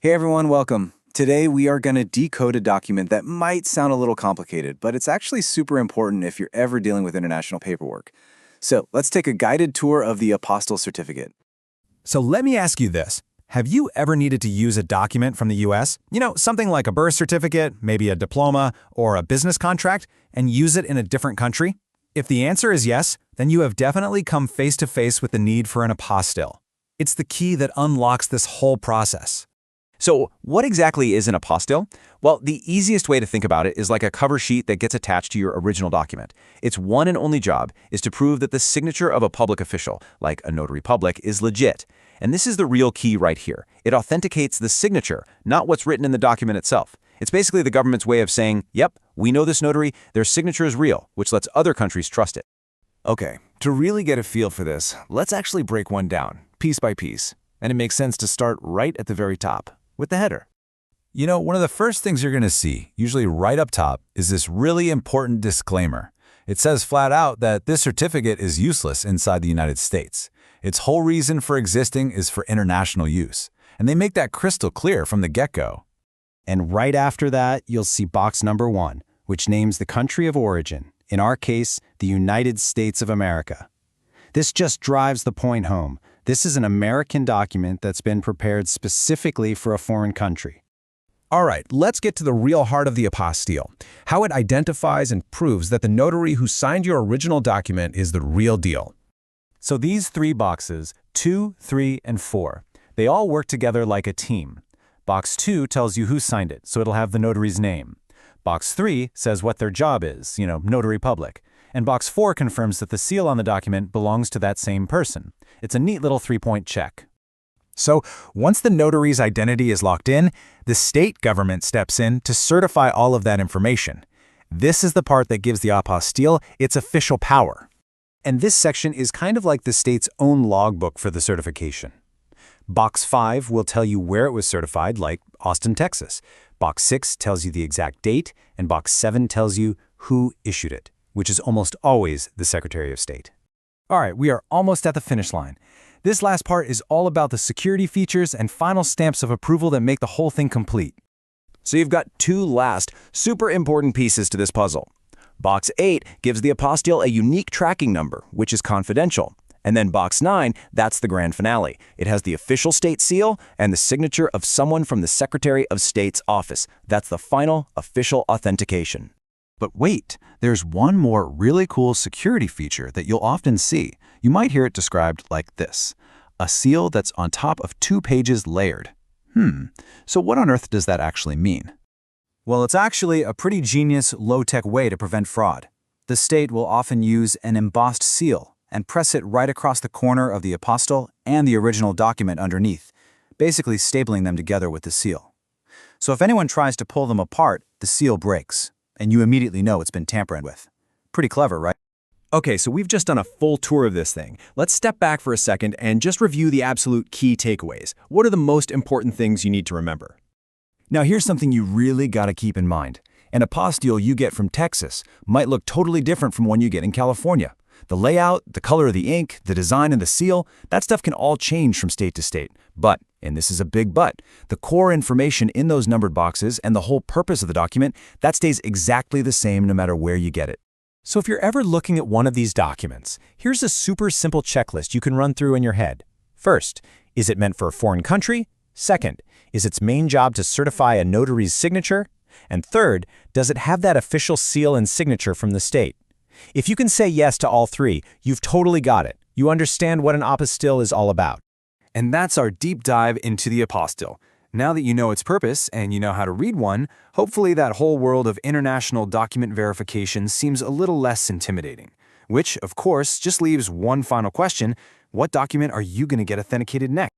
Hey everyone, welcome. Today we are going to decode a document that might sound a little complicated, but it's actually super important if you're ever dealing with international paperwork. So let's take a guided tour of the Apostille Certificate. So let me ask you this. Have you ever needed to use a document from the US? Something like a birth certificate, maybe a diploma, or a business contract, and use it in a different country? If the answer is yes, then you have definitely come face to face with the need for an apostille. It's the key that unlocks this whole process. So what exactly is an apostille? Well, the easiest way to think about it is like a cover sheet that gets attached to your original document. Its one and only job is to prove that the signature of a public official, like a notary public, is legit. And this is the real key right here. It authenticates the signature, not what's written in the document itself. It's basically the government's way of saying, yep, we know this notary, their signature is real, which lets other countries trust it. Okay, to really get a feel for this, let's actually break one down, piece by piece. And it makes sense to start right at the very top, with the header. One of the first things you're going to see, usually right up top, is this really important disclaimer. It says flat out that this certificate is useless inside the United States. Its whole reason for existing is for international use. And they make that crystal clear from the get-go. And right after that, you'll see box number 1, which names the country of origin, in our case, the United States of America. This just drives the point home. This is an American document that's been prepared specifically for a foreign country. All right, let's get to the real heart of the apostille, how it identifies and proves that the notary who signed your original document is the real deal. So these 3 boxes, 2, 3, and 4, they all work together like a team. Box 2 tells you who signed it, so it'll have the notary's name. Box 3 says what their job is, notary public. And box 4 confirms that the seal on the document belongs to that same person. It's a neat little 3-point check. So once the notary's identity is locked in, the state government steps in to certify all of that information. This is the part that gives the apostille its official power. And this section is kind of like the state's own logbook for the certification. Box 5 will tell you where it was certified, like Austin, Texas. Box 6 tells you the exact date, and Box 7 tells you who issued it, which is almost always the Secretary of State. All right, we are almost at the finish line. This last part is all about the security features and final stamps of approval that make the whole thing complete. So you've got 2 last, super important pieces to this puzzle. Box 8 gives the apostille a unique tracking number, which is confidential. And then Box 9, that's the grand finale. It has the official state seal and the signature of someone from the Secretary of State's office. That's the final official authentication. But wait, there's one more really cool security feature that you'll often see. You might hear it described like this: a seal that's on top of 2 pages layered. So what on earth does that actually mean? Well, it's actually a pretty genius, low-tech way to prevent fraud. The state will often use an embossed seal and press it right across the corner of the apostille and the original document underneath, basically stapling them together with the seal. So if anyone tries to pull them apart, the seal breaks, and you immediately know it's been tampered with. Pretty clever, right? Okay, so we've just done a full tour of this thing. Let's step back for a second and just review the absolute key takeaways. What are the most important things you need to remember? Now here's something you really got to keep in mind. An apostille you get from Texas might look totally different from one you get in California. The layout, the color of the ink, the design and the seal, that stuff can all change from state to state. But, and this is a big but, the core information in those numbered boxes and the whole purpose of the document, that stays exactly the same no matter where you get it. So if you're ever looking at one of these documents, here's a super simple checklist you can run through in your head. First, is it meant for a foreign country? Second, is its main job to certify a notary's signature? And third, does it have that official seal and signature from the state? If you can say yes to all 3, you've totally got it. You understand what an apostille is all about. And that's our deep dive into the apostille. Now that you know its purpose and you know how to read one, hopefully that whole world of international document verification seems a little less intimidating. Which, of course, just leaves one final question: what document are you going to get authenticated next?